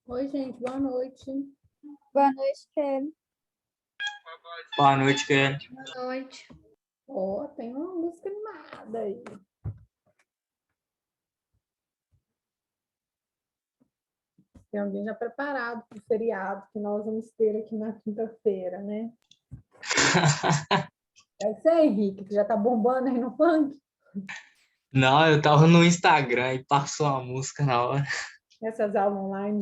Oi, gente, boa noite. Boa noite, Kelly. Boa noite, Kelly. Boa noite. Ó, tem uma música animada aí. Tem alguém já preparado para o feriado que nós vamos ter aqui na quinta-feira, né? É isso aí, Henrique, que já tá bombando aí no funk. Não, eu tava no Instagram e passou a música na hora. Essas aulas online.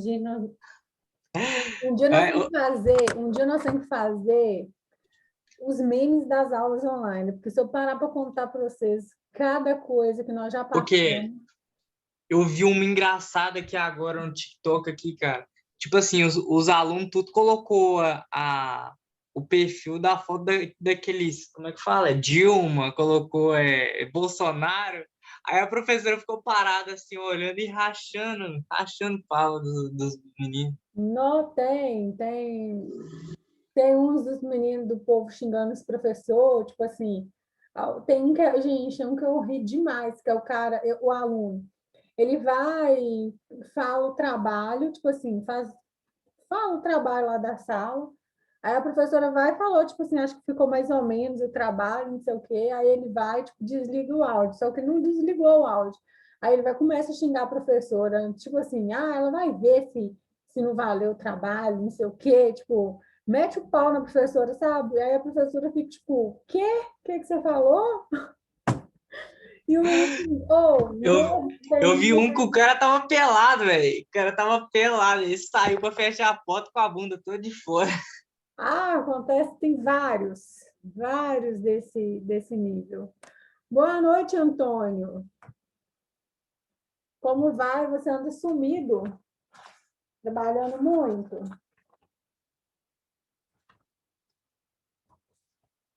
Um dia nós É, temos que fazer, os memes das aulas online, porque se eu parar para contar para vocês cada coisa que nós já porque passamos. eu vi uma engraçada aqui agora no TikTok aqui, cara. Tipo assim, os alunos tudo colocou o perfil da foto daqueles, como é que fala? Dilma, colocou Bolsonaro. Aí a professora ficou parada assim, olhando e rachando pau dos meninos. Não tem uns dos meninos do povo xingando os professores, tipo assim, tem um que, gente, tem um que eu ri demais, que é o cara, o aluno, ele vai, fala o trabalho, tipo assim, fala o trabalho lá da sala, aí a professora vai e falou, tipo assim, acho que ficou mais ou menos o trabalho, não sei o quê, aí ele vai, tipo, desliga o áudio, só que não desligou o áudio. Aí ele vai começa a xingar a professora, tipo assim, ela vai ver se não valeu o trabalho, não sei o quê, tipo, mete o pau na professora, sabe? Aí a professora fica tipo, quê? O que você falou? E o menino, oh, Eu, não eu tem. vi um que o cara tava pelado, velho. O cara tava pelado. Ele saiu pra fechar a porta com a bunda toda de fora. Acontece, tem vários desse nível. Boa noite, Antônio. Como vai? Você anda sumido, trabalhando muito.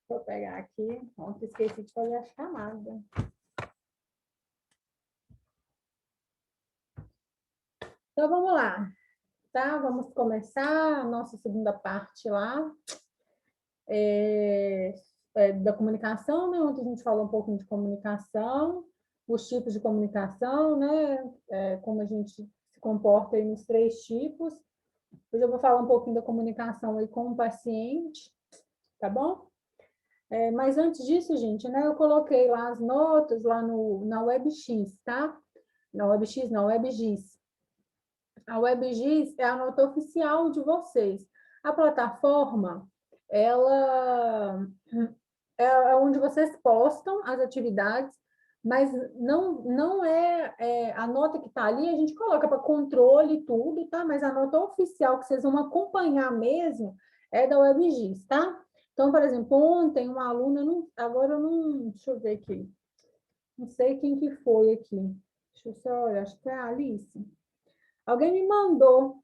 Vou pegar aqui. Ontem esqueci de fazer a chamada. Então, vamos lá, tá? Vamos começar a nossa segunda parte lá. Da comunicação, né? Ontem a gente falou um pouquinho de comunicação, os tipos de comunicação, né? Como a gente se comporta aí nos três tipos. Hoje eu vou falar um pouquinho da comunicação aí com o paciente, tá bom? Mas antes disso, gente, né? Eu coloquei lá as notas lá na WebX, tá? Na WebX, não, WebGIS. A WebGIS é a nota oficial de vocês. A plataforma, ela é onde vocês postam as atividades, mas não é a nota que está ali, a gente coloca para controle e tudo, tá? Mas a nota oficial que vocês vão acompanhar mesmo é da WebGIS, tá? Então, por exemplo, ontem uma aluna, agora eu não, deixa eu ver aqui, não sei quem que foi aqui, deixa eu só olhar, acho que foi a Alice. Alguém me mandou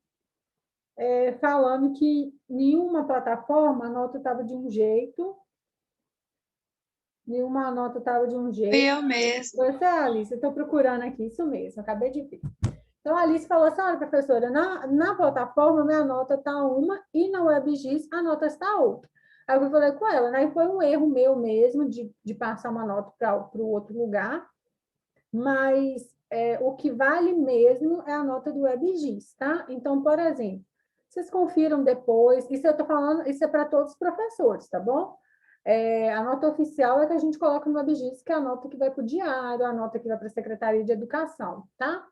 falando que nenhuma plataforma a nota estava de um jeito, nenhuma nota estava de um jeito. Eu mesmo. Você, Alice, eu estou procurando aqui, isso mesmo, acabei de ver. Então, a Alice falou assim, olha, professora, na plataforma minha nota está uma e na WebGIS a nota está outra. Aí eu falei com ela, né? E foi um erro meu mesmo de passar uma nota para o outro lugar, mas o que vale mesmo é a nota do WebGIS, tá? Então, por exemplo, vocês confiram depois, isso eu estou falando, isso é para todos os professores, tá bom? A nota oficial é que a gente coloca no WebGIS, que é a nota que vai para o diário, a nota que vai para a Secretaria de Educação, tá?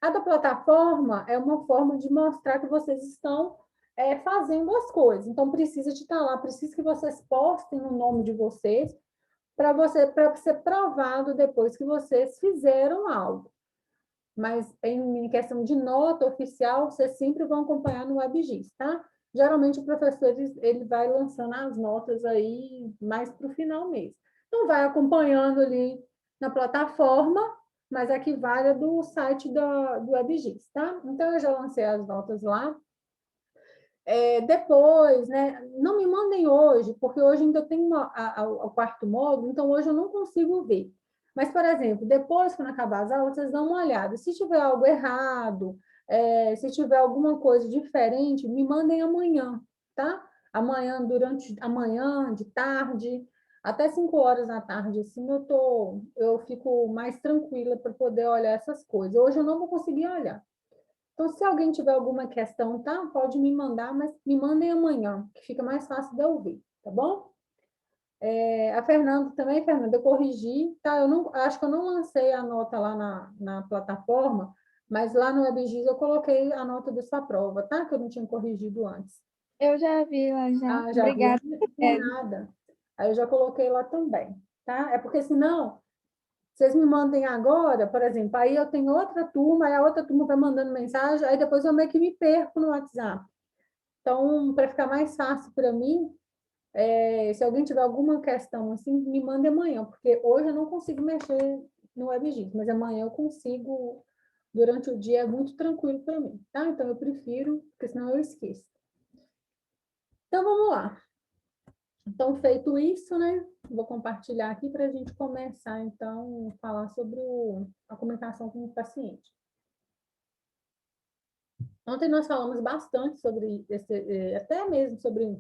A da plataforma é uma forma de mostrar que vocês estão fazendo as coisas. Então, precisa de estar lá, precisa que vocês postem o nome de vocês para ser provado depois que vocês fizeram algo. Mas em questão de nota oficial, vocês sempre vão acompanhar no WebGIS, tá? Geralmente o professor ele vai lançando as notas aí mais para o final mesmo. Então, vai acompanhando ali na plataforma, mas aqui vale do site do WebGIS, tá? Então, eu já lancei as notas lá. Depois, né? Não me mandem hoje, porque hoje ainda tem o quarto módulo, então hoje eu não consigo ver. Mas, por exemplo, depois, quando acabar as aulas, vocês dão uma olhada. Se tiver algo errado, se tiver alguma coisa diferente, me mandem amanhã, tá? Amanhã, amanhã, de tarde, até 5 horas da tarde, assim, eu fico mais tranquila para poder olhar essas coisas. Hoje eu não vou conseguir olhar. Então, se alguém tiver alguma questão, tá? Pode me mandar, mas me mandem amanhã, que fica mais fácil de eu ouvir, tá bom? A Fernanda também, Fernanda, eu corrigi, tá? Eu não, acho que eu não lancei a nota lá na plataforma, mas lá no WebGIS eu coloquei a nota da sua prova, tá? Que eu não tinha corrigido antes. Eu já vi lá já. Ah, já Obrigada. viu? Por nada. Aí eu já coloquei lá também, tá? É porque senão, vocês me mandem agora, por exemplo, aí eu tenho outra turma, aí a outra turma vai mandando mensagem, aí depois eu meio que me perco no WhatsApp. Então, para ficar mais fácil para mim, se alguém tiver alguma questão assim, me mande amanhã, porque hoje eu não consigo mexer no WebGIS, mas amanhã eu consigo, durante o dia é muito tranquilo para mim, tá? Então eu prefiro, porque senão eu esqueço. Então vamos lá. Então, feito isso, né? Vou compartilhar aqui para a gente começar, então, a falar sobre a comunicação com o paciente. Ontem nós falamos bastante sobre até mesmo sobre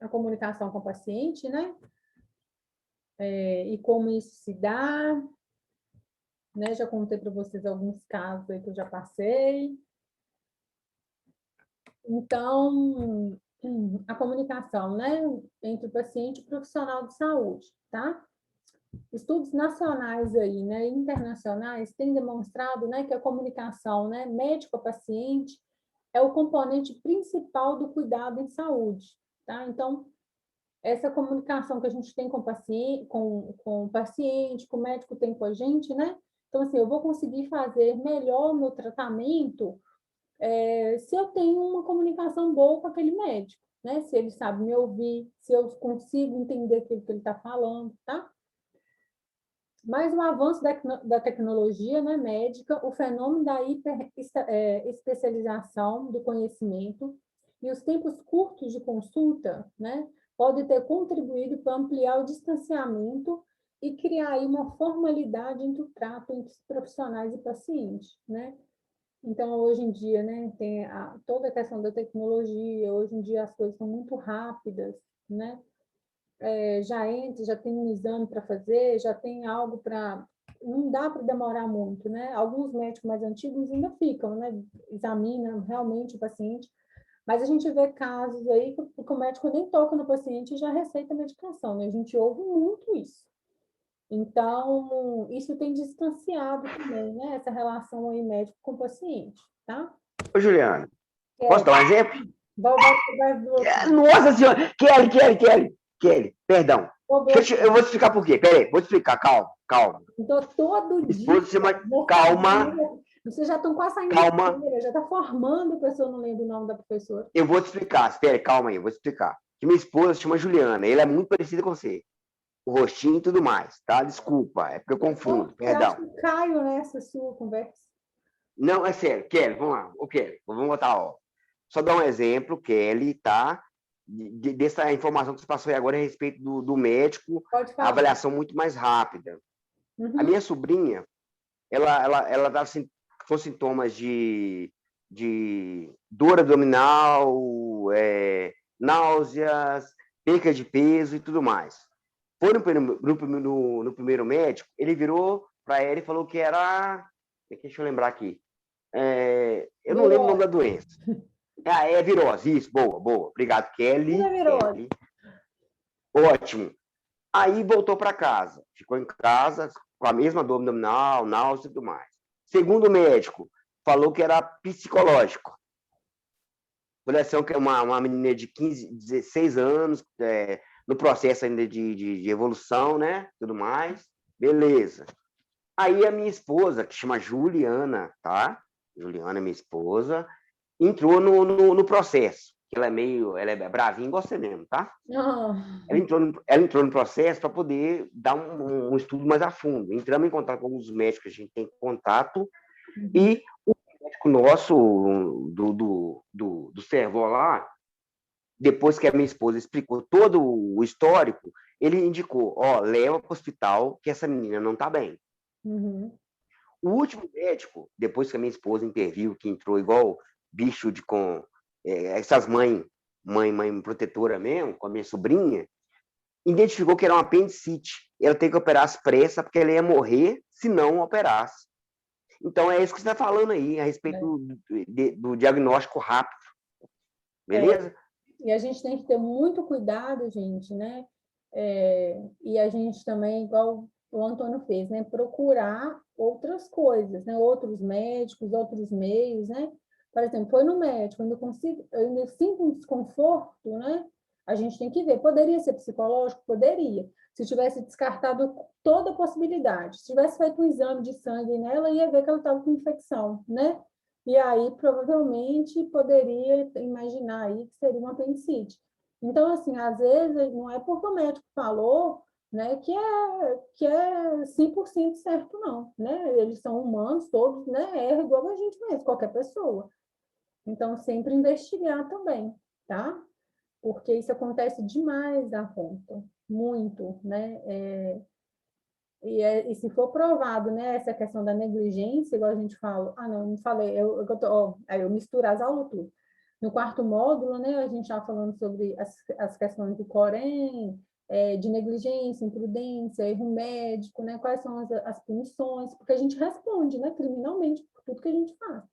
a comunicação com o paciente, né? E como isso se dá, né? Já contei para vocês alguns casos aí que eu já passei. Então, a comunicação, né? Entre o paciente e o profissional de saúde, tá? Estudos nacionais aí, né, internacionais, têm demonstrado, né, que a comunicação, né, médico-paciente é o componente principal do cuidado em saúde, tá? Então, essa comunicação que a gente tem com o paciente, com o médico tem com a gente, né? Então, assim, eu vou conseguir fazer melhor o meu tratamento se eu tenho uma comunicação boa com aquele médico, né? Se ele sabe me ouvir, se eu consigo entender aquilo que ele está falando, tá? Mas o avanço da tecnologia, né, médica, o fenômeno da especialização do conhecimento e os tempos curtos de consulta, né, podem ter contribuído para ampliar o distanciamento e criar aí uma formalidade entre o trato entre os profissionais e pacientes, né? Então, hoje em dia, né, tem toda a questão da tecnologia, hoje em dia as coisas são muito rápidas, né? Já entra, já tem um exame para fazer, já tem algo para... Não dá para demorar muito, né? Alguns médicos mais antigos ainda ficam, né? Examinam realmente o paciente, mas a gente vê casos aí que o médico nem toca no paciente e já receita a medicação, né? A gente ouve muito isso. Então, isso tem distanciado também, né? Essa relação aí médico com o paciente, tá? Ô, Juliana, posso dar um exemplo? Nossa Senhora! Kelly, perdão. Eu vou te explicar por quê. Peraí, vou te explicar. Calma. Então, todo dia... Calma. Vocês já estão quase saindo calma. Já está formando a pessoa, não lembra o nome da professora. Eu vou te explicar. Espera, calma aí, eu vou te explicar. Que minha esposa se chama Juliana. Ela é muito parecida com você. O rostinho e tudo mais, tá? Desculpa, é porque eu confundo. Perdão. Eu acho que caio nessa sua conversa. Não, é sério. Kelly, vamos lá. O Kelly, vamos botar, ó. Só dar um exemplo, Kelly, tá? Dessa informação que você passou aí agora a respeito do médico, a avaliação muito mais rápida. Uhum. A minha sobrinha, ela dá com sintomas de dor abdominal, náuseas, perca de peso e tudo mais. Foi no primeiro médico, ele virou para ela e falou que era... Deixa eu lembrar aqui. Eu não lembro o nome da doença. É virose, isso, boa. Obrigado, Kelly. Kelly. Ótimo. Aí voltou para casa. Ficou em casa com a mesma dor abdominal, náusea e tudo mais. Segundo o médico, falou que era psicológico. Avaliação que é uma menina de 16 anos, no processo ainda de evolução, né? Tudo mais. Beleza. Aí a minha esposa, que chama Juliana, tá? Juliana, minha esposa, entrou no processo. Ela é bravinha, igual você mesmo, tá? Oh. Ela entrou no processo para poder dar um estudo mais a fundo. Entramos em contato com alguns médicos que a gente tem contato, e o médico nosso, do servó lá, depois que a minha esposa explicou todo o histórico, ele indicou, leva para o hospital que essa menina não está bem. Uhum. O último médico, depois que a minha esposa interviu, que entrou igual bicho com essas mãe protetora mesmo, com a minha sobrinha, identificou que era uma apendicite. Ela tem que operar às pressas, porque ela ia morrer se não operasse. Então, é isso que você está falando aí, a respeito do diagnóstico rápido. Beleza? E a gente tem que ter muito cuidado, gente, né? E a gente também, igual o Antônio fez, né? Procurar outras coisas, né? Outros médicos, outros meios, né? Por exemplo, foi no médico, eu ainda sinto um desconforto, né? A gente tem que ver. Poderia ser psicológico? Poderia. Se tivesse descartado toda a possibilidade, se tivesse feito um exame de sangue nela, ia ver que ela estava com infecção, né? E aí, provavelmente, poderia imaginar aí que seria uma apendicite. Então, assim, às vezes, não é porque o médico falou, né, que é 100% certo, não, né? Eles são humanos, todos, né? Erra igual a gente mesmo, qualquer pessoa. Então, sempre investigar também, tá? Porque isso acontece demais da conta, muito, né? E se for provado, né, essa questão da negligência, igual a gente fala, não falei, eu misturo as aulas tudo. No quarto módulo, né, a gente já falando sobre as questões do Corém, de negligência, imprudência, erro médico, né, quais são as punições, porque a gente responde, né, criminalmente por tudo que a gente faz.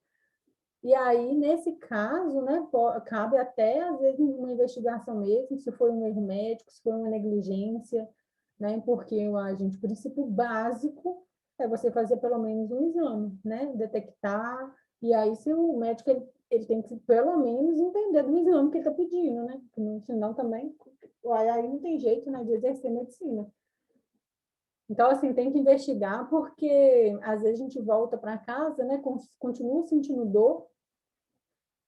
E aí, nesse caso, né, cabe até, às vezes, uma investigação mesmo, se foi um erro médico, se foi uma negligência, né, porque o princípio básico é você fazer pelo menos um exame, né, detectar, e aí se o médico, ele tem que pelo menos entender do exame que ele está pedindo, né, senão também, aí não tem jeito, né, de exercer medicina. Então, assim, tem que investigar, porque às vezes a gente volta para casa, né, continua sentindo dor.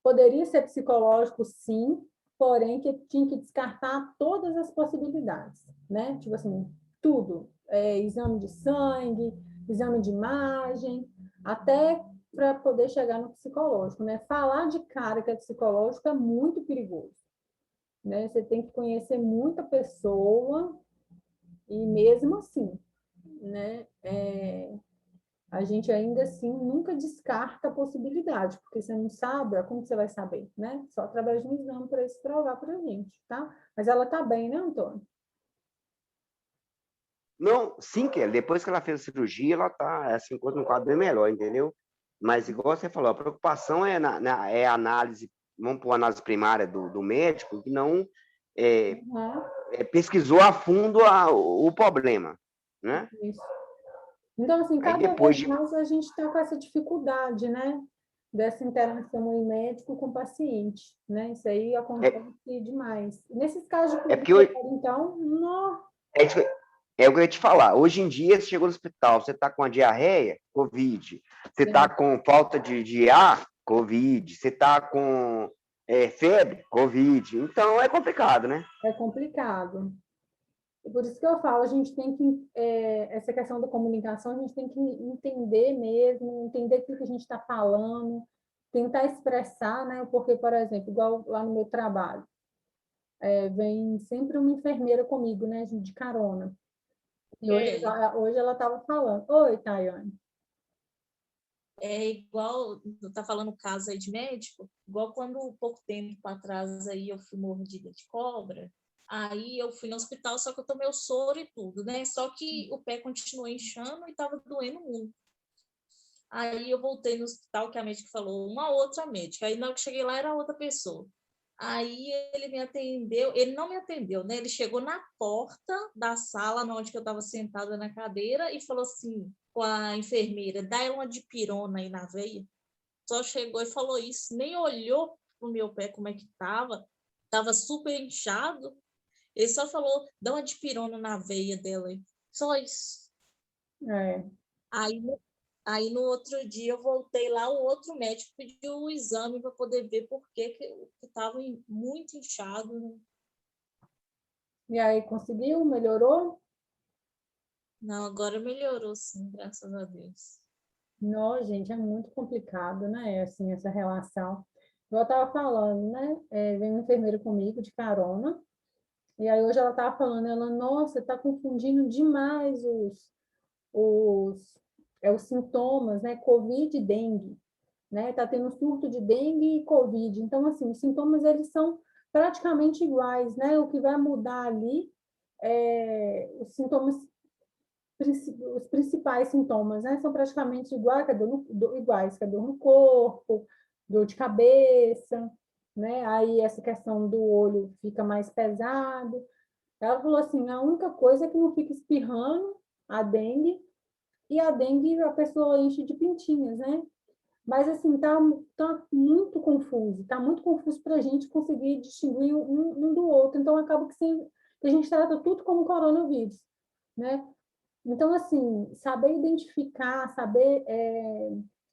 Poderia ser psicológico, sim, porém que tinha que descartar todas as possibilidades, né? Tipo assim, tudo. Exame de sangue, exame de imagem, até para poder chegar no psicológico, né? Falar de cara que é psicológico é muito perigoso, né? Você tem que conhecer muita pessoa e mesmo assim, né? A gente ainda assim nunca descarta a possibilidade, porque você não sabe, como você vai saber, né? Só através de um exame para isso provar para a gente, tá? Mas ela tá bem, né, Antônio? Não, sim, Kelly, depois que ela fez a cirurgia, ela se encontra um quadro bem melhor, entendeu? Mas, igual você falou, a preocupação é a análise, vamos por análise primária do médico, que não pesquisou a fundo o problema, né? Isso. Então, assim, Aí cada depois vez de... mais a gente está com essa dificuldade, né? Dessa interação aí médico com paciente, né? Isso aí acontece demais. Nesses casos de porque Covid, então, não. é, isso- é o que eu ia te falar. Hoje em dia, você chegou no hospital, você está com a diarreia, Covid. Você está com falta de ar, Covid. Você está com febre, Covid. Então, é complicado, né? É complicado. Por isso que eu falo, a gente tem que, essa questão da comunicação, a gente tem que entender mesmo, entender aquilo que a gente está falando, tentar expressar, né? Porque, por exemplo, igual lá no meu trabalho, vem sempre uma enfermeira comigo, né, de carona. E hoje ela estava falando, oi, Tayane. É igual, tá falando caso aí de médico, igual quando pouco tempo atrás aí eu fui mordida de cobra, aí eu fui no hospital, só que eu tomei o soro e tudo, né? Só que o pé continuou inchando e tava doendo muito. Aí eu voltei no hospital, que a médica falou, uma outra médica. Aí na hora que cheguei lá era outra pessoa. Aí ele me atendeu, ele não me atendeu, né? Ele chegou na porta da sala onde eu estava sentada na cadeira e falou assim com a enfermeira, dá uma dipirona aí na veia. Só chegou e falou isso, nem olhou pro meu pé como é que tava super inchado. Ele só falou, dá uma dipirona na veia dela aí. Só isso. Aí Aí, no outro dia, eu voltei lá, o outro médico pediu o exame para poder ver por que estava muito inchado. Né? E aí, conseguiu? Melhorou? Não, agora melhorou, sim, graças a Deus. Não, gente, é muito complicado, né? Assim, essa relação. Eu estava falando, né? Vem uma enfermeira comigo de carona, e aí hoje ela estava falando, ela, nossa, está confundindo demais os sintomas, né? Covid e dengue, né? Tá tendo surto de dengue e Covid. Então, assim, os sintomas, eles são praticamente iguais, né? O que vai mudar ali os sintomas os principais sintomas, né? São praticamente iguais, que é dor no corpo, dor de cabeça, né? Aí essa questão do olho fica mais pesado. Ela falou assim, a única coisa é que não fica espirrando a dengue, e a dengue a pessoa enche de pintinhas, né? Mas, assim, tá muito confuso para a gente conseguir distinguir um do outro. Então, acaba que a gente trata tudo como coronavírus, né? Então, assim, saber identificar, saber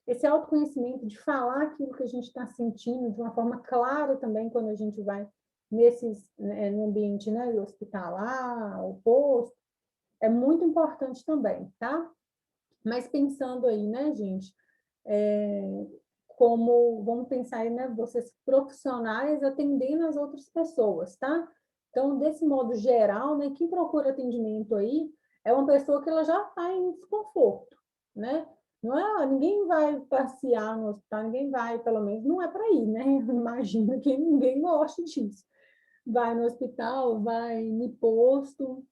esse autoconhecimento de falar aquilo que a gente está sentindo de uma forma clara também quando a gente vai no ambiente, né, hospitalar, o posto, é muito importante também, tá? Mas pensando aí, né, gente, como, vamos pensar aí, né, vocês profissionais atendendo as outras pessoas, tá? Então, desse modo geral, né, quem procura atendimento aí é uma pessoa que ela já está em desconforto, né? Não é, ninguém vai passear no hospital, ninguém vai, pelo menos, não é para ir, né? Imagino que ninguém gosta disso. Vai no hospital, vai no posto,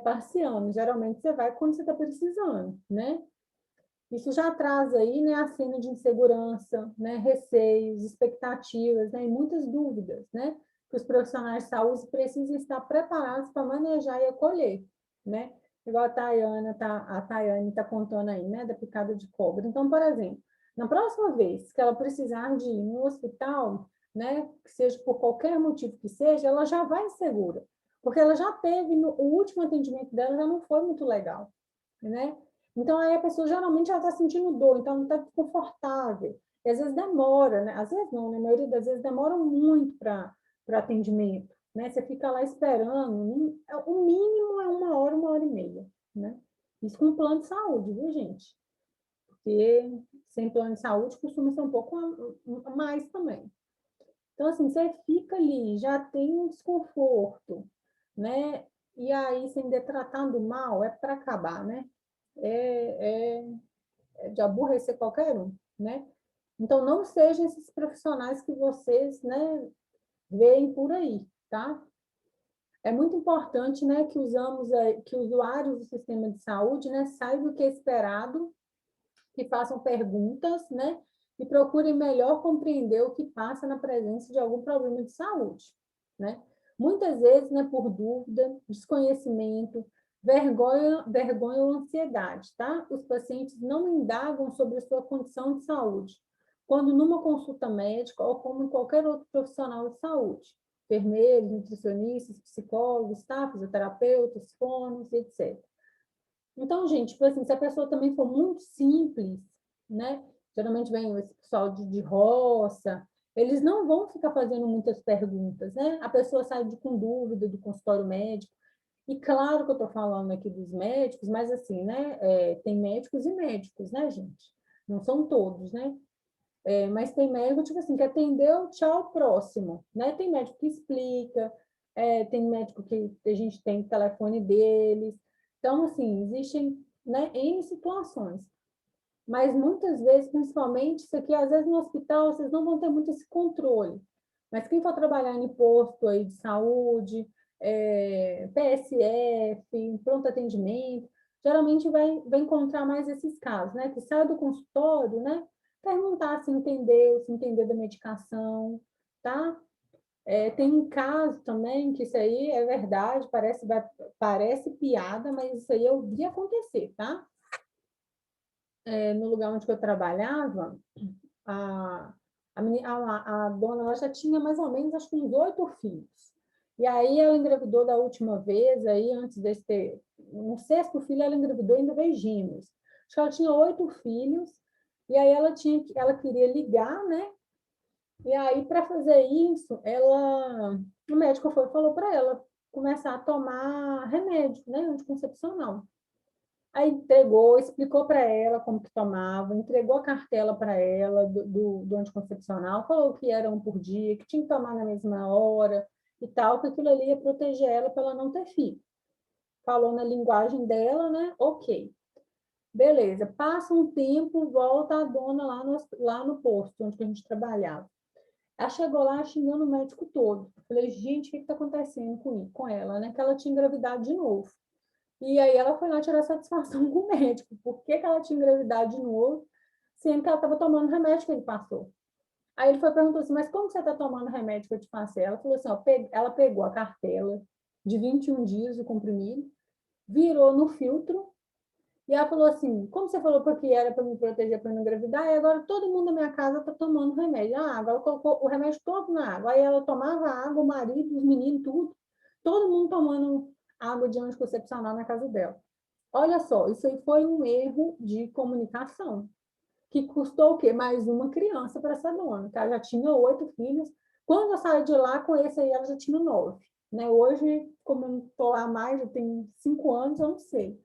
passeando. Geralmente você vai quando você está precisando, né? Isso já traz aí, né, a cena de insegurança, né, receios, expectativas, né, e muitas dúvidas, né, que os profissionais de saúde precisam estar preparados para manejar e acolher, né? Igual a Tayane está contando aí, né, da picada de cobra. Então, por exemplo, na próxima vez que ela precisar de ir no hospital, né, que seja por qualquer motivo que seja, ela já vai segura, porque ela já teve, o último atendimento dela já não foi muito legal, né? Então, aí a pessoa geralmente já está sentindo dor, então não está desconfortável. E às vezes demora, né? Às vezes não, na maioria das vezes demora muito para atendimento, né? Você fica lá esperando, o mínimo é 1 hora, 1 hora e meia, né? Isso com plano de saúde, viu, gente? Porque sem plano de saúde costuma ser um pouco a mais também. Então, assim, você fica ali, já tem um desconforto, né? E aí, sem ainda tratando mal, é para acabar, né? É de aborrecer qualquer um, né? Então, não sejam esses profissionais que vocês, né, veem por aí, tá? É muito importante, né, que usuários do sistema de saúde, né, saibam o que é esperado, que façam perguntas, né, e procurem melhor compreender o que passa na presença de algum problema de saúde, né? Muitas vezes, né, por dúvida, desconhecimento, vergonha ou ansiedade, tá? Os pacientes não indagam sobre a sua condição de saúde, quando numa consulta médica ou como em qualquer outro profissional de saúde, enfermeiros, nutricionistas, psicólogos, tá? Fisioterapeutas, fonos, etc. Então, gente, tipo assim, se a pessoa também for muito simples, né? Geralmente vem esse pessoal de roça, eles não vão ficar fazendo muitas perguntas, né? A pessoa sai com dúvida do consultório médico. E claro que eu estou falando aqui dos médicos, mas assim, né? Tem médicos e médicos, né, gente? Não são todos, né? Mas tem médico, tipo assim, que atendeu, tchau, próximo, né? Tem médico que explica, tem médico que a gente tem o telefone deles. Então, assim, existem, né, N situações. Mas muitas vezes, principalmente, isso aqui, às vezes no hospital, vocês não vão ter muito esse controle. Mas quem for trabalhar em posto aí de saúde, PSF, pronto atendimento, geralmente vai encontrar mais esses casos, né? Que sai do consultório, né? Perguntar se entendeu da medicação, tá? Tem um caso também, que isso aí é verdade, parece piada, mas isso aí eu vi acontecer, tá? No lugar onde eu trabalhava, a dona ela já tinha mais ou menos, acho que uns 8 filhos. E aí ela engravidou da última vez, aí antes desse ter, no 6º filho ela engravidou e ainda veio gêmeos. Acho que ela tinha 8 filhos, e aí ela queria ligar, né? E aí, para fazer isso, o médico falou para ela começar a tomar remédio, né, anticoncepcional. Aí explicou para ela como que tomava, entregou a cartela para ela do anticoncepcional, falou que era 1 por dia, que tinha que tomar na mesma hora e tal, que aquilo ali ia proteger ela para ela não ter filho. Falou na linguagem dela, né? Ok. Beleza. Passa um tempo, volta a dona lá no posto onde a gente trabalhava. Ela chegou lá xingando o médico todo. Eu falei, gente, o que está acontecendo com ela, né? Que ela tinha engravidado de novo. E aí ela foi lá tirar satisfação com o médico. Por que que ela tinha engravidado de novo, sendo que ela estava tomando o remédio que ele passou? Aí ele foi perguntou assim, mas como você está tomando o remédio que eu te passei? Ela falou assim, ó, ela pegou a cartela de 21 dias do comprimido, virou no filtro, e ela falou assim, como você falou que era para me proteger para não engravidar, e agora todo mundo na minha casa está tomando remédio. A água, ela colocou o remédio todo na água. Aí ela tomava água, o marido, os meninos, tudo. Todo mundo tomando água de anticoncepcional na casa dela. Olha só, isso aí foi um erro de comunicação, que custou o quê? Mais uma criança para essa dona, que ela já tinha 8 filhos. Quando eu saí de lá, com esse aí, ela já tinha 9. Né? Hoje, como eu não estou lá mais, eu tenho 5 anos, eu não sei.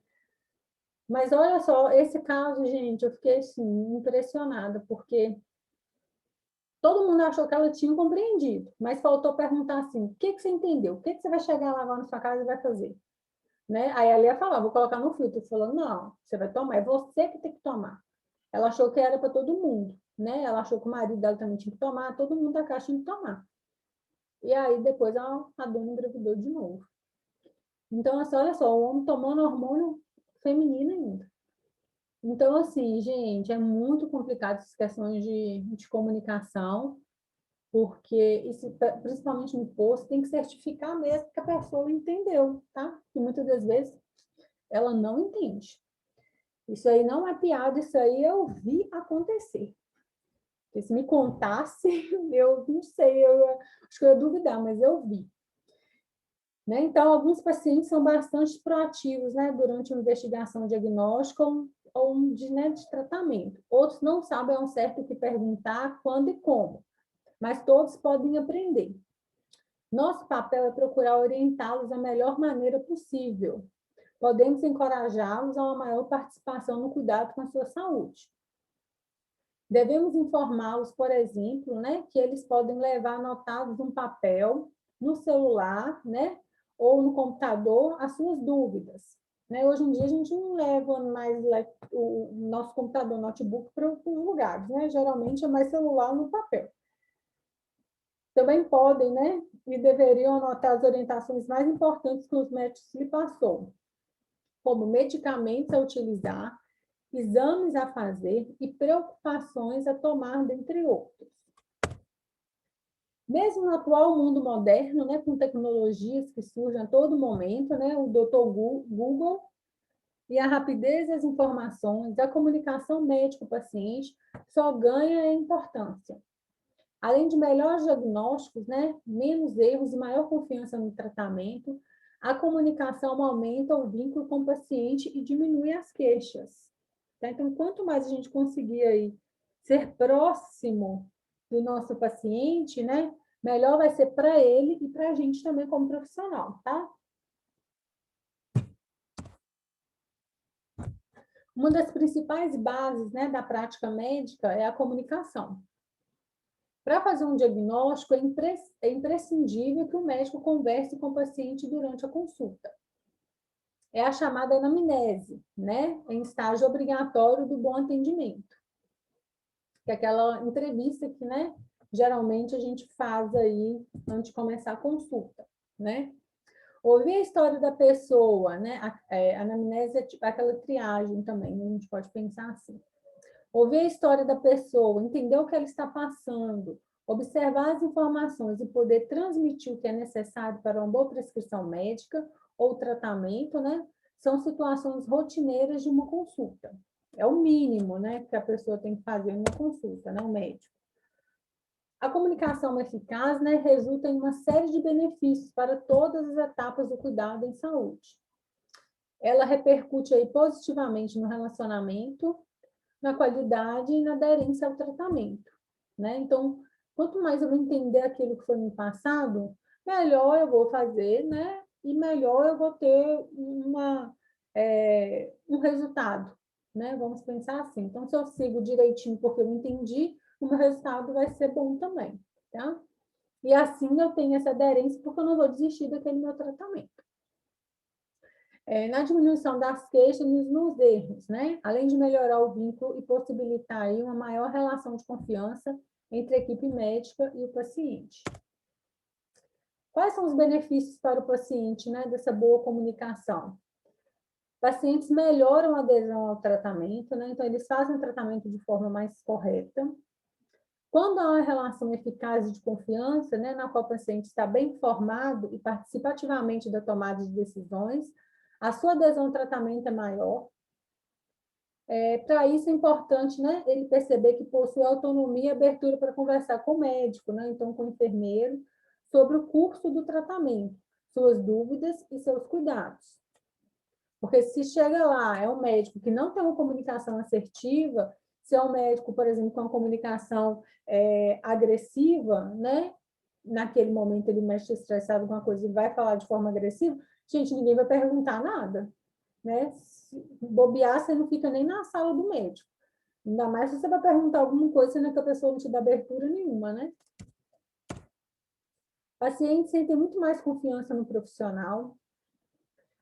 Mas olha só, esse caso, gente, eu fiquei assim, impressionada, porque todo mundo achou que ela tinha compreendido, mas faltou perguntar assim: o que você entendeu? O que você vai chegar lá agora na sua casa e vai fazer? Né? Aí ela ia falar: vou colocar no filtro. Falou: não, você vai tomar, é você que tem que tomar. Ela achou que era para todo mundo, né? Ela achou que o marido dela também tinha que tomar, todo mundo da casa tinha que tomar. E aí depois a dona engravidou de novo. Então, assim, olha só, o homem tomando hormônio feminino ainda. Então, assim, gente, é muito complicado essas questões de comunicação, porque isso, principalmente no posto, tem que certificar mesmo que a pessoa entendeu, tá? E muitas das vezes ela não entende. Isso aí não é piada, isso aí eu vi acontecer. Porque se me contasse, eu não sei, eu acho que eu ia duvidar, mas eu vi. Né? Então, alguns pacientes são bastante proativos, né, durante uma investigação diagnóstica ou de tratamento. Outros não sabem ao certo o que perguntar, quando e como, mas todos podem aprender. Nosso papel é procurar orientá-los da melhor maneira possível. Podemos encorajá-los a uma maior participação no cuidado com a sua saúde. Devemos informá-los, por exemplo, né, que eles podem levar anotados um papel no celular, né, ou no computador as suas dúvidas. Né? Hoje em dia a gente não leva mais o nosso computador, notebook para os lugares, né? Geralmente é mais celular no papel. Também podem, né, e deveriam anotar as orientações mais importantes que os médicos lhe passou, como medicamentos a utilizar, exames a fazer e preocupações a tomar, dentre outros. Mesmo no atual mundo moderno, né, com tecnologias que surgem a todo momento, né, o Dr. Google e a rapidez das informações, a comunicação médico-paciente só ganha importância. Além de melhores diagnósticos, né, menos erros e maior confiança no tratamento, a comunicação aumenta o vínculo com o paciente e diminui as queixas. Tá? Então, quanto mais a gente conseguir aí ser próximo do nosso paciente, né, melhor vai ser para ele e para a gente também como profissional, tá? Uma das principais bases, né, da prática médica é a comunicação. Para fazer um diagnóstico, é imprescindível que o médico converse com o paciente durante a consulta. É a chamada anamnese, né? Em estágio obrigatório do bom atendimento. Que é aquela entrevista que, né, geralmente a gente faz aí antes de começar a consulta, né? Ouvir a história da pessoa, né? A anamnese é tipo aquela triagem também, a gente pode pensar assim. Ouvir a história da pessoa, entender o que ela está passando, observar as informações e poder transmitir o que é necessário para uma boa prescrição médica ou tratamento, né? São situações rotineiras de uma consulta. É o mínimo, né, que a pessoa tem que fazer em uma consulta, né, o médico. A comunicação eficaz, né, resulta em uma série de benefícios para todas as etapas do cuidado em saúde. Ela repercute aí positivamente no relacionamento, na qualidade e na aderência ao tratamento, né? Então, quanto mais eu vou entender aquilo que foi me passado, melhor eu vou fazer, né? E melhor eu vou ter um resultado, né? Vamos pensar assim. Então, se eu sigo direitinho porque eu entendi, o meu resultado vai ser bom também, tá? E assim eu tenho essa aderência porque eu não vou desistir daquele meu tratamento. Na diminuição das queixas e nos erros, né? Além de melhorar o vínculo e possibilitar aí uma maior relação de confiança entre a equipe médica e o paciente. Quais são os benefícios para o paciente, né, dessa boa comunicação? Pacientes melhoram a adesão ao tratamento, né? Então, eles fazem o tratamento de forma mais correta. Quando há uma relação eficaz e de confiança, né, na qual o paciente está bem informado e participa ativamente da tomada de decisões, a sua adesão ao tratamento é maior. Para isso é importante, né, ele perceber que possui autonomia e abertura para conversar com o médico, né, então com o enfermeiro, sobre o curso do tratamento, suas dúvidas e seus cuidados. Porque se chega lá, é um médico que não tem uma comunicação assertiva, se é um médico, por exemplo, com uma comunicação agressiva, né? Naquele momento ele mexe estressado, alguma coisa, ele vai falar de forma agressiva, gente, ninguém vai perguntar nada, né? Se bobear, você não fica nem na sala do médico. Ainda mais se você vai perguntar alguma coisa, sendo que a pessoa não te dá abertura nenhuma, né? Pacientes sentem muito mais confiança no profissional.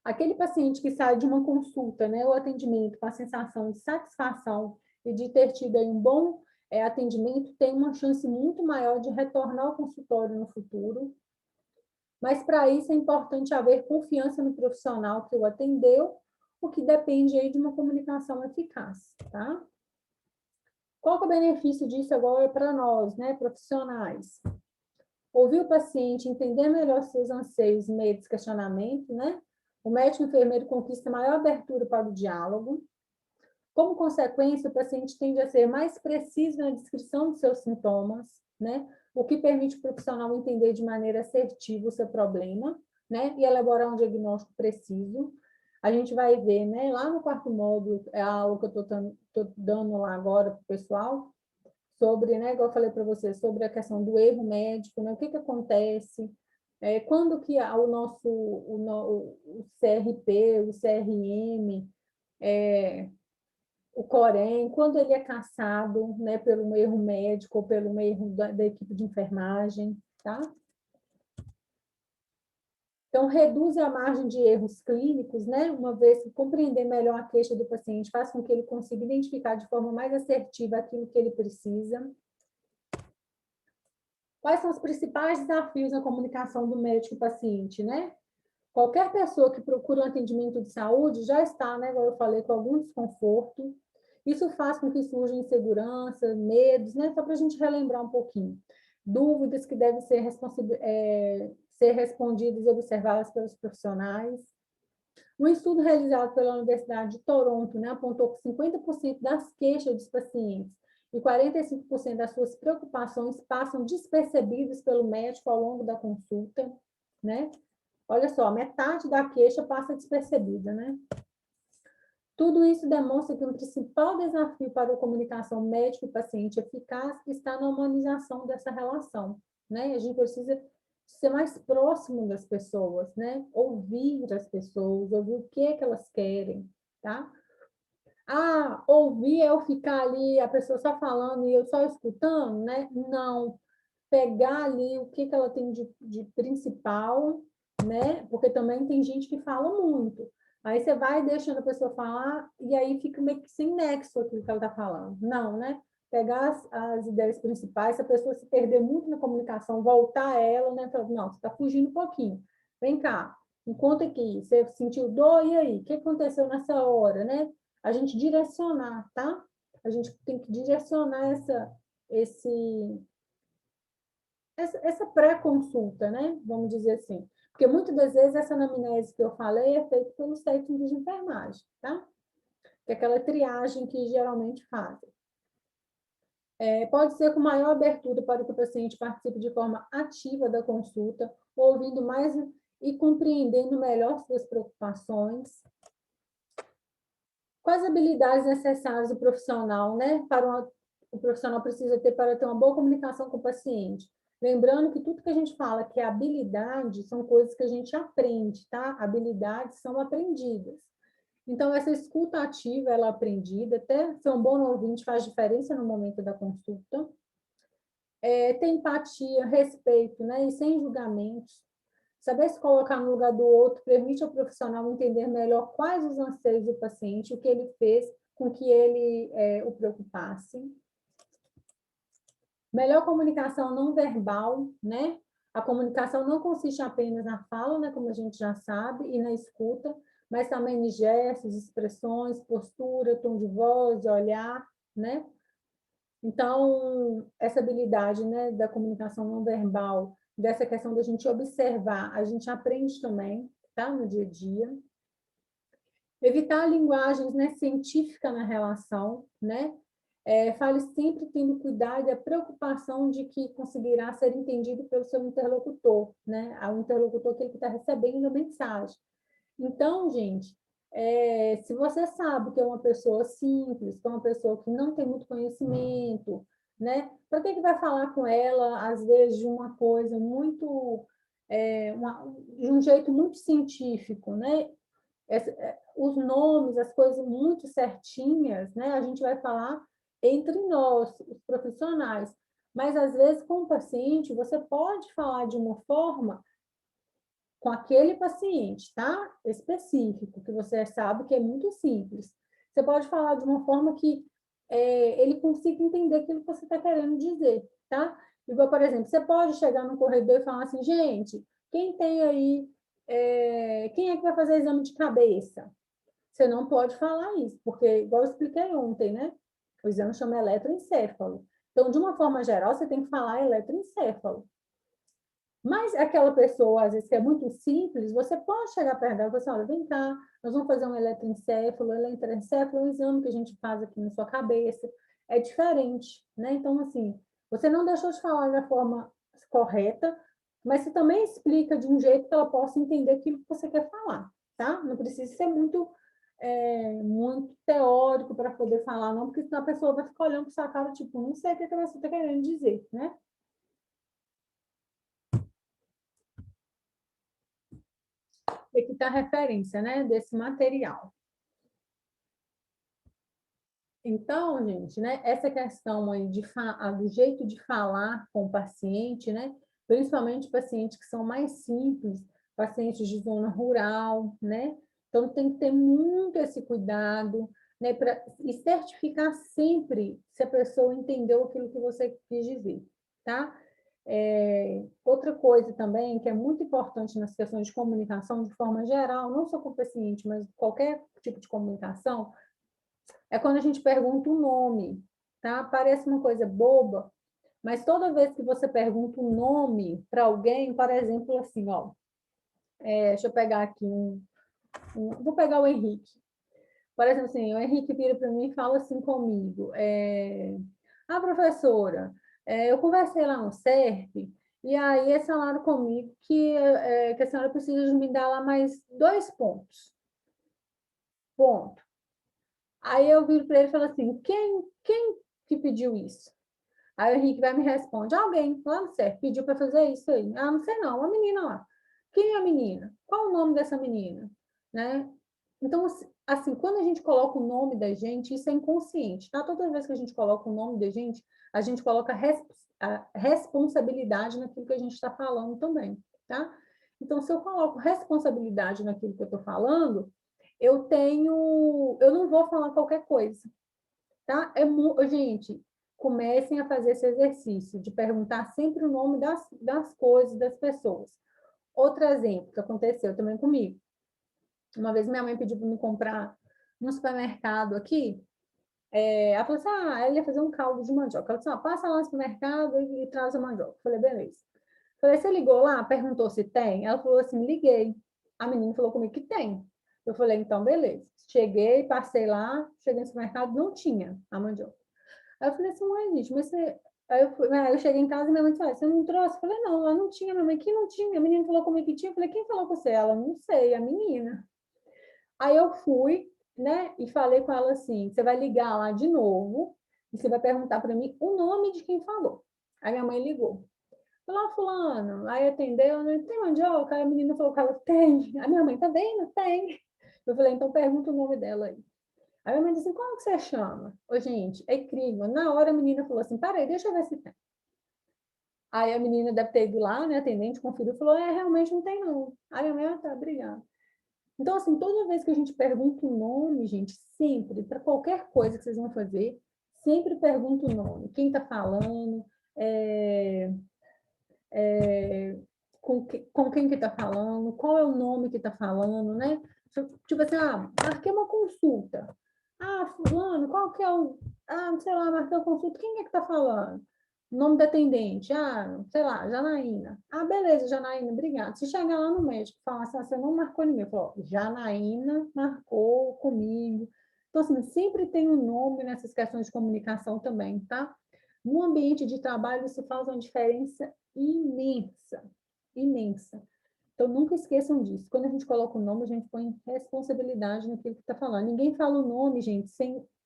Aquele paciente que sai de uma consulta, né, ou atendimento com a sensação de satisfação e de ter tido aí um bom atendimento, tem uma chance muito maior de retornar ao consultório no futuro. Mas, para isso, é importante haver confiança no profissional que o atendeu, o que depende aí de uma comunicação eficaz, tá? Qual que é o benefício disso agora para nós, né, profissionais? Ouvir o paciente, entender melhor seus anseios, medos, questionamentos, né? O médico enfermeiro conquista maior abertura para o diálogo. Como consequência, o paciente tende a ser mais preciso na descrição dos seus sintomas, né? O que permite ao profissional entender de maneira assertiva o seu problema, né? E elaborar um diagnóstico preciso. A gente vai ver, né? Lá no quarto módulo, é a aula que eu estou dando lá agora para o pessoal, sobre, né? Igual eu falei para você, sobre a questão do erro médico, né? O que acontece, quando que o nosso o CRP, o CRM, o Corém, quando ele é cassado, né, pelo erro médico ou pelo erro da equipe de enfermagem, tá? Então, reduz a margem de erros clínicos, né? Uma vez que compreender melhor a queixa do paciente faz com que ele consiga identificar de forma mais assertiva aquilo que ele precisa. Quais são os principais desafios na comunicação do médico e paciente, né? Qualquer pessoa que procura um atendimento de saúde já está, né, como eu falei, com algum desconforto. Isso faz com que surjam inseguranças, medos, né? Só para a gente relembrar um pouquinho. Dúvidas que devem ser respondidas e observadas pelos profissionais. Um estudo realizado pela Universidade de Toronto, né, apontou que 50% das queixas dos pacientes e 45% das suas preocupações passam despercebidas pelo médico ao longo da consulta, né? Olha só, metade da queixa passa despercebida, né? Tudo isso demonstra que o principal desafio para a comunicação médico e paciente eficaz está na humanização dessa relação, né? A gente precisa ser mais próximo das pessoas, né? Ouvir as pessoas, ouvir o que elas querem, tá? Ah, ouvir é eu ficar ali, a pessoa só falando e eu só escutando, né? Não. Pegar ali o que ela tem de principal, né? Porque também tem gente que fala muito. Aí você vai deixando a pessoa falar e aí fica meio que sem nexo aquilo que ela está falando. Não, né? Pegar as ideias principais, se a pessoa se perder muito na comunicação, voltar a ela, né? Falar, não, você está fugindo um pouquinho. Vem cá, me conta aqui, você sentiu dor, e aí? O que aconteceu nessa hora, né? A gente direcionar, tá? A gente tem que direcionar essa pré-consulta, né? Vamos dizer assim. Porque muitas das vezes essa anamnese que eu falei é feita pelos técnicos de enfermagem, tá? Que é aquela triagem que geralmente fazem. Pode ser com maior abertura para que o paciente participe de forma ativa da consulta, ouvindo mais e compreendendo melhor suas preocupações. Quais habilidades necessárias do profissional, né? O profissional precisa ter para ter uma boa comunicação com o paciente. Lembrando que tudo que a gente fala que é habilidade são coisas que a gente aprende, tá? Habilidades são aprendidas. Então, essa escuta ativa, ela é aprendida, até ser um bom ouvinte faz diferença no momento da consulta. Ter empatia, respeito, né? E sem julgamentos. Saber se colocar no lugar do outro permite ao profissional entender melhor quais os anseios do paciente, o que ele fez com que ele o preocupasse. Melhor comunicação não verbal, né? A comunicação não consiste apenas na fala, né, como a gente já sabe, e na escuta, mas também em gestos, expressões, postura, tom de voz, de olhar, né? Então, essa habilidade, né, da comunicação não verbal, dessa questão da gente observar, a gente aprende também, tá? No dia a dia. Evitar linguagens, né, científica na relação, né? Fale sempre tendo cuidado e a preocupação de que conseguirá ser entendido pelo seu interlocutor, né? O interlocutor que ele está recebendo a mensagem. Então, gente, se você sabe que é uma pessoa simples, que é uma pessoa que não tem muito conhecimento, né? Para que vai falar com ela, às vezes, de uma coisa muito... de um jeito muito científico, né? Os nomes, as coisas muito certinhas, né? A gente vai falar entre nós, os profissionais. Mas, às vezes, com o paciente, você pode falar de uma forma com aquele paciente, tá? Específico, que você sabe que é muito simples. Você pode falar de uma forma que ele consiga entender aquilo que você está querendo dizer, tá? Igual, por exemplo, você pode chegar no corredor e falar assim, gente, quem tem aí, quem é que vai fazer exame de cabeça? Você não pode falar isso, porque, igual eu expliquei ontem, né? O exame chama eletroencefalo. Então, de uma forma geral, você tem que falar eletroencefalo. Mas aquela pessoa, às vezes, que é muito simples, você pode chegar perto dela e falar assim, olha, vem cá, nós vamos fazer um eletroencefalo. Eletroencefalo é um exame que a gente faz aqui na sua cabeça. É diferente, né? Então, assim, você não deixou de falar da forma correta, mas você também explica de um jeito que ela possa entender aquilo que você quer falar, tá? Não precisa ser muito teórico para poder falar, não, porque senão a pessoa vai ficar olhando para sua cara, tipo, não sei o que você está querendo dizer, né? E aqui está a referência, né, desse material. Então, gente, né, essa questão aí do jeito de falar com o paciente, né, principalmente pacientes que são mais simples, pacientes de zona rural, né, então tem que ter muito esse cuidado, né, e certificar sempre se a pessoa entendeu aquilo que você quis dizer, tá? Outra coisa também que é muito importante nas questões de comunicação de forma geral, não só com o paciente, mas qualquer tipo de comunicação, é quando a gente pergunta o nome, tá? Parece uma coisa boba, mas toda vez que você pergunta um nome para alguém, por exemplo, assim, ó, deixa eu pegar aqui vou pegar o Henrique. Por exemplo, assim, o Henrique vira para mim e fala assim comigo, professora, eu conversei lá no CERP, e aí eles falaram comigo que a senhora precisa de me dar lá mais 2 pontos. Ponto. Aí eu viro para ele e falo assim, quem que pediu isso? Aí o Henrique vai me responde, alguém lá no CERP pediu para fazer isso aí. Ah, não sei não, uma menina lá. Quem é a menina? Qual o nome dessa menina? Né? Então, assim, quando a gente coloca o nome da gente, isso é inconsciente, tá? Toda vez que a gente coloca o nome da gente, a gente coloca a responsabilidade naquilo que a gente está falando também, tá? Então, se eu coloco responsabilidade naquilo que eu estou falando, eu não vou falar qualquer coisa, tá? Gente, comecem a fazer esse exercício de perguntar sempre o nome das coisas, das pessoas. Outro exemplo que aconteceu também comigo. Uma vez minha mãe pediu para me comprar no supermercado aqui. Ela falou assim, ela ia fazer um caldo de mandioca. Ela disse, passa lá no supermercado e traz a mandioca. Eu falei, beleza. Falei, você ligou lá? Perguntou se tem? Ela falou assim, liguei. A menina falou comigo que tem. Eu falei, então, beleza. Cheguei, passei lá, cheguei no supermercado, não tinha a mandioca. Aí eu falei assim, mãe, gente, mas você... Aí eu cheguei em casa e minha mãe disse, você não trouxe? Eu falei, não, lá não tinha. Minha mãe, que não tinha? A menina falou comigo que tinha. Eu falei, quem falou com você? Ela, não sei, a menina. Aí eu fui, né, e falei com ela assim, você vai ligar lá de novo e você vai perguntar para mim o nome de quem falou. Aí minha mãe ligou. Falou, fulano. Aí atendeu, né, tem mandioca? Aí a menina falou que ela tem. A minha mãe, tá vendo? Tem. Eu falei, então pergunta o nome dela aí. Aí a minha mãe disse assim, como que você chama? Ô, gente, é incrível. Na hora a menina falou assim, peraí, deixa eu ver se tem. Aí a menina deve ter ido lá, né, atendente, conferiu, falou, realmente não tem não. Aí a minha mãe, tá, obrigada. Então, assim, toda vez que a gente pergunta o nome, gente, sempre, para qualquer coisa que vocês vão fazer, sempre pergunta o nome. Quem está falando, com quem que está falando, qual é o nome que está falando, né? Tipo assim, marquei uma consulta. Fulano, qual que é o... sei lá, marquei uma consulta, quem é que tá falando? Nome da atendente, sei lá, Janaína. Beleza, Janaína, obrigada. Se chegar lá no médico e falar assim, você não marcou ninguém, falou, Janaína marcou comigo. Então, assim, sempre tem um nome nessas questões de comunicação também, tá? No ambiente de trabalho, isso faz uma diferença imensa, imensa. Então, nunca esqueçam disso. Quando a gente coloca o nome, a gente põe responsabilidade naquilo que está falando. Ninguém fala o nome, gente,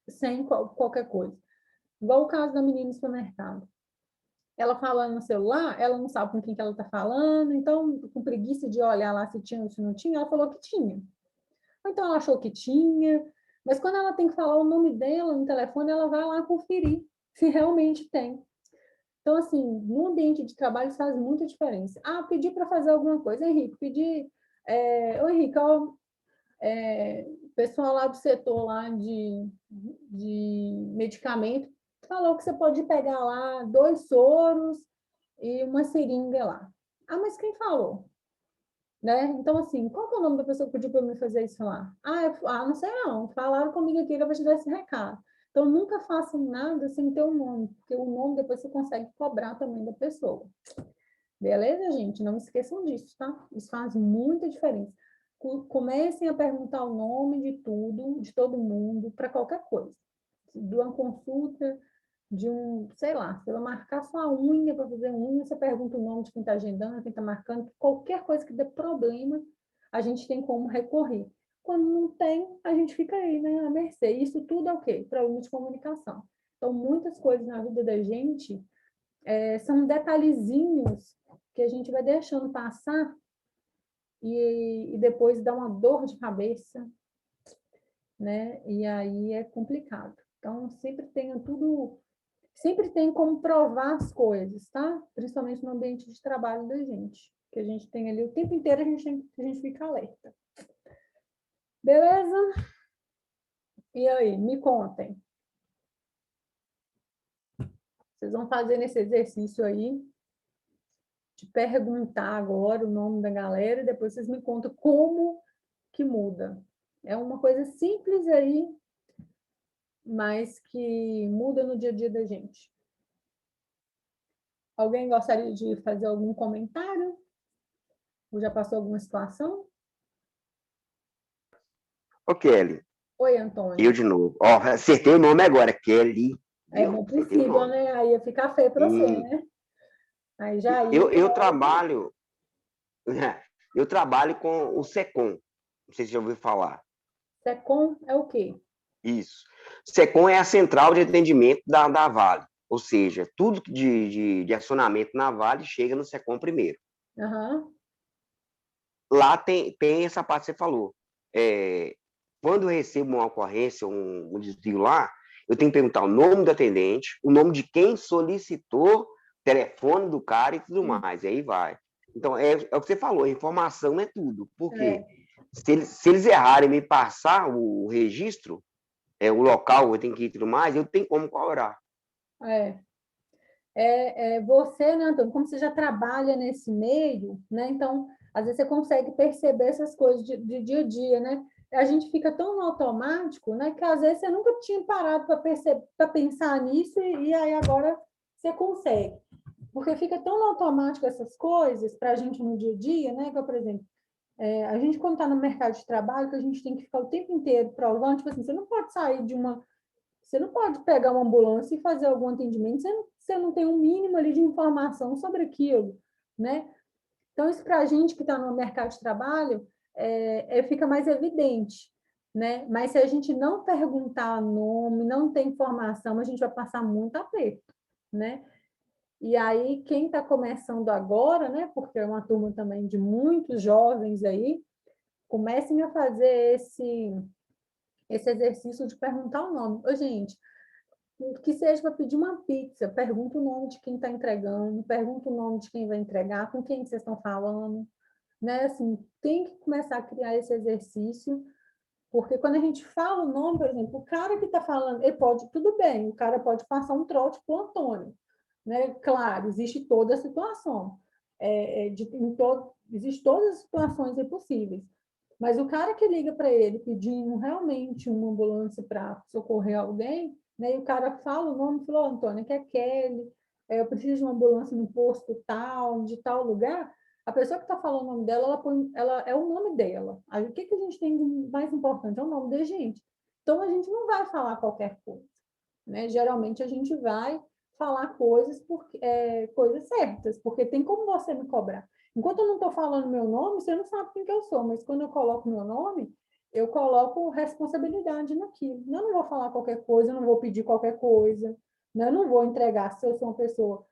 sem qualquer coisa. Igual o caso da menina no supermercado. Ela falando no celular, ela não sabe com quem que ela está falando, então, com preguiça de olhar lá se tinha ou se não tinha, ela falou que tinha. Ou então, ela achou que tinha, mas quando ela tem que falar o nome dela no telefone, ela vai lá conferir se realmente tem. Então, assim, no ambiente de trabalho isso faz muita diferença. Pedi para fazer alguma coisa. Henrique, pedi... Ô, Henrique, o pessoal lá do setor lá de medicamento falou que você pode pegar lá 2 soros e uma seringa lá. Mas quem falou? Né? Então, assim, qual que é o nome da pessoa que pediu para me fazer isso lá? Não sei não. Falaram comigo aqui que eu vou te dar esse recado. Então, nunca façam nada sem ter um nome, porque o nome depois você consegue cobrar também da pessoa. Beleza, gente? Não esqueçam disso, tá? Isso faz muita diferença. Comecem a perguntar o nome de tudo, de todo mundo, para qualquer coisa. De uma consulta, sei lá, você vai marcar sua unha para fazer unha, você pergunta o nome de quem está agendando, quem está marcando, qualquer coisa que dê problema, a gente tem como recorrer. Quando não tem, a gente fica aí, né, à mercê. Isso tudo é o quê? Problema de comunicação. Então, muitas coisas na vida da gente são detalhezinhos que a gente vai deixando passar e depois dá uma dor de cabeça, né? E aí é complicado. Então, sempre tem como provar as coisas, tá? Principalmente no ambiente de trabalho da gente, que a gente tem ali o tempo inteiro, a gente fica alerta. Beleza? E aí, me contem. Vocês vão fazer esse exercício aí, de perguntar agora o nome da galera, e depois vocês me contam como que muda. É uma coisa simples aí, mas que muda no dia a dia da gente. Alguém gostaria de fazer algum comentário? Ou já passou alguma situação? Ô, Kelly, Oi, Antônio. eu de novo. Acertei o nome agora, Kelly. É bem possível, né? Aí ia ficar feio para você, né? Aí já ia. Eu trabalho com o SECOM. Não sei se já ouviu falar. SECOM é o quê? Isso. SECOM é a central de atendimento da Vale. Ou seja, tudo de acionamento na Vale chega no SECOM primeiro. Uhum. Lá tem essa parte que você falou. Quando eu recebo uma ocorrência, um desvio lá, eu tenho que perguntar o nome do atendente, o nome de quem solicitou, telefone do cara e tudo mais. E aí vai. Então, é o que você falou, a informação é tudo. Por quê? Se eles errarem me passar o registro, o local, eu tenho que ir e tudo mais, eu tenho como cobrar. Você, né, Antônio, como você já trabalha nesse meio, né? Então, às vezes você consegue perceber essas coisas de dia a dia, né? A gente fica tão no automático, né, que às vezes você nunca tinha parado para pensar nisso e aí agora você consegue. Porque fica tão no automático essas coisas para a gente no dia a dia, né? Que, por exemplo, a gente quando está no mercado de trabalho, que a gente tem que ficar o tempo inteiro provando, tipo assim, você não pode sair você não pode pegar uma ambulância e fazer algum atendimento, você não tem um mínimo ali de informação sobre aquilo, né? Então, isso para a gente que está no mercado de trabalho, fica mais evidente, né? Mas se a gente não perguntar nome, não ter informação, a gente vai passar muito aperto, né? E aí, quem está começando agora, né? Porque é uma turma também de muitos jovens aí, comecem a fazer esse exercício de perguntar o nome. Ô, gente, que seja para pedir uma pizza, pergunta o nome de quem está entregando, pergunta o nome de quem vai entregar, com quem vocês estão falando, né? Assim, tem que começar a criar esse exercício, porque quando a gente fala o nome, por exemplo, o cara que está falando, ele pode, tudo bem, o cara pode passar um trote para o Antônio, né? Claro, existe toda a situação, existe todas as situações possíveis. Mas o cara que liga para ele pedindo realmente uma ambulância para socorrer alguém, né? E o cara fala o nome, falou, Antônio, que é Kelly, eu preciso de uma ambulância no posto tal, de tal lugar. A pessoa que está falando o nome dela, ela é o nome dela. Aí o que a gente tem de mais importante? É o nome da gente. Então a gente não vai falar qualquer coisa, né? Geralmente a gente vai falar coisas certas, porque tem como você me cobrar. Enquanto eu não estou falando meu nome, você não sabe quem que eu sou, mas quando eu coloco meu nome, eu coloco responsabilidade naquilo. Eu não vou falar qualquer coisa, eu não vou pedir qualquer coisa, né? Eu não vou entregar, se eu sou uma pessoa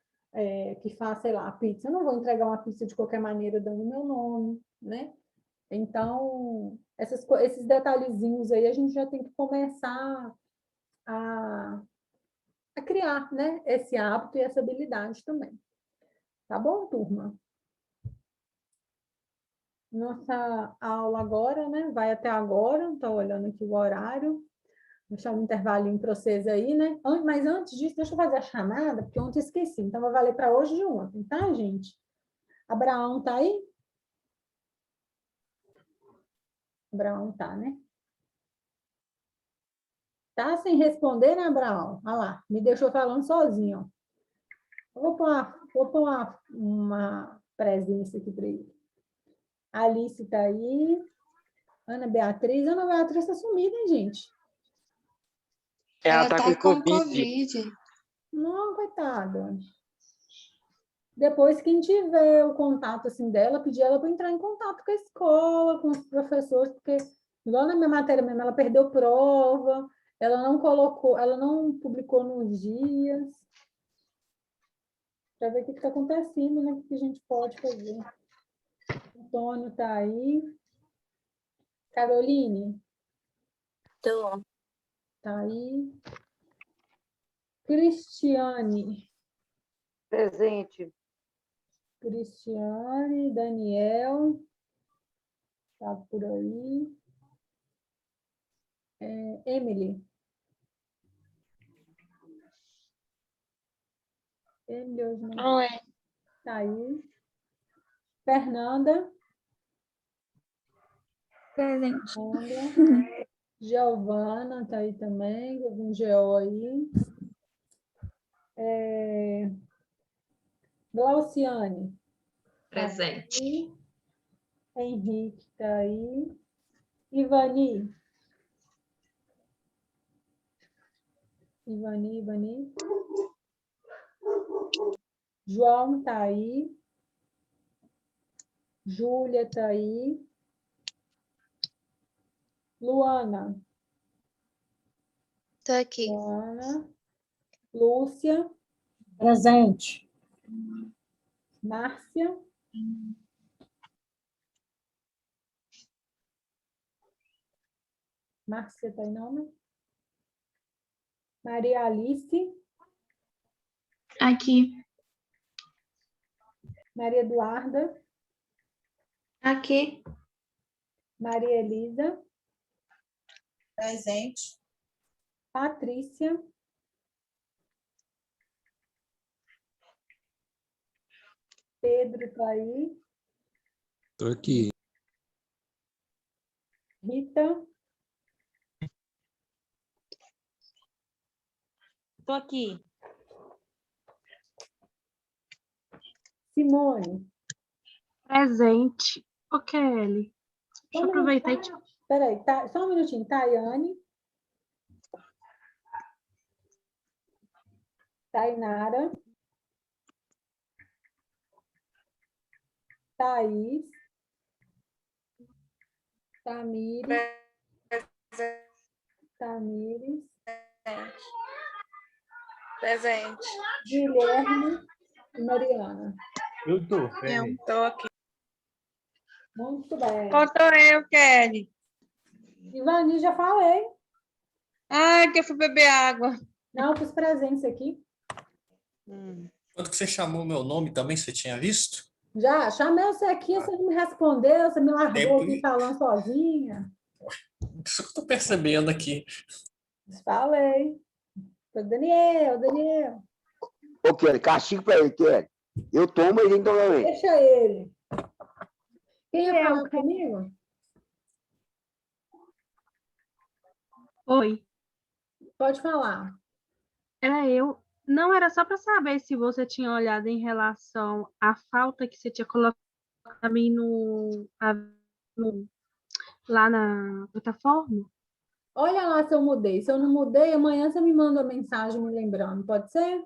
que faz, sei lá, pizza, eu não vou entregar uma pizza de qualquer maneira dando meu nome, né? Então, esses detalhezinhos aí a gente já tem que começar a, a criar, né? Esse hábito e essa habilidade também. Tá bom, turma? Nossa aula agora, né? Vai até agora, estou olhando aqui o horário. Vou deixar um intervalinho para vocês aí, né? Mas antes disso, deixa eu fazer a chamada, porque ontem eu esqueci. Então, vai valer para hoje de ontem, tá, gente? Abraão tá aí? Abraão tá, né? Tá sem responder, né, Abraão? Olha lá, me deixou falando sozinho. Vou pôr uma presença aqui para ele. Alice está aí. Ana Beatriz está sumida, hein, gente? Ela tá com Covid. Covid. Não, coitada. Depois, quem tiver o contato assim dela, pedir ela para entrar em contato com a escola, com os professores, porque igual na minha matéria mesmo, ela perdeu prova, ela não publicou nos dias. Para ver o que está acontecendo, né? O que a gente pode fazer. Antônio está aí. Caroline? Tô. Está aí. Cristiane? Presente. Cristiane, Daniel? Está por aí. Emily? Emily hoje não Oi. está aí. Fernanda? Presente. Giovana está aí também, um GO aí. Glauciane? Presente. Aí. Henrique está aí. Ivani? Ivani. João está aí. Júlia está aí. Luana? Tô aqui. Luana. Lúcia? Presente. Márcia? Márcia está aí, não, né? Maria Alice? Aqui. Maria Eduarda? Aqui. Maria Elisa? Presente. Patrícia? Pedro está aí. Estou aqui. Rita? Tô aqui. Simone? Presente. Ô, Kelly, deixa eu aproveitar e Espera aí, só um minutinho. Tayane? Tainara? Thaís? Tamires? Presente. Guilherme e Mariana? Eu tô. Eu tô aqui. Muito bem. Faltou eu, Kelly. Ivani, já falei. Ai, que eu fui beber água. Não, pus presentes aqui. Quando que você chamou meu nome também, você tinha visto? Já, chamei você aqui, você não me respondeu, você me largou Tempo aqui e- falando sozinha. Isso que eu tô percebendo aqui. Falei. Foi Daniel. Ô, Kelly, castigo pra ele, Kelly. Eu tomo, mas ele toma também. Deixa ele. Quem ia falar comigo? Oi, Pode falar. era eu. Não, era só para saber se você tinha olhado em relação à falta que você tinha colocado para mim lá na plataforma. Olha lá se eu mudei. Se eu não mudei, amanhã você me manda uma mensagem me lembrando, pode ser?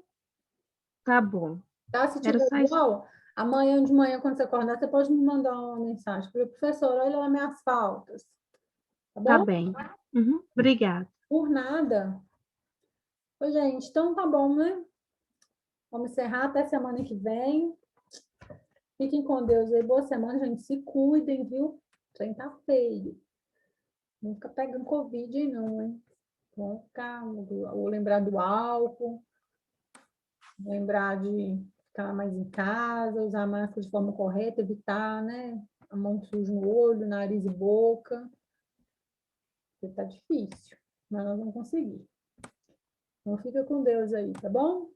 Tá bom. Tá? Se Era tiver só isso. igual, amanhã de manhã, quando você acordar, você pode me mandar uma mensagem. Professor, olha lá minhas faltas. Tá Tá bom? bem. Uhum, obrigada. Por nada. Oi, gente, então tá bom, né? Vamos encerrar até semana que vem. Fiquem com Deus aí. Boa semana, gente. Se cuidem, viu? O trem tá feio. Não fica pegando Covid aí, não, hein? Vamos ficar, vou lembrar do álcool, lembrar de ficar mais em casa, usar a máscara de forma correta, evitar, né? A mão suja no olho, nariz e boca. Porque tá difícil, mas nós vamos conseguir. Então fica com Deus aí, tá bom?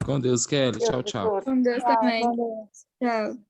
Com Deus, Kelly. Tchau, tchau. Com Deus também. Boa noite. Tchau.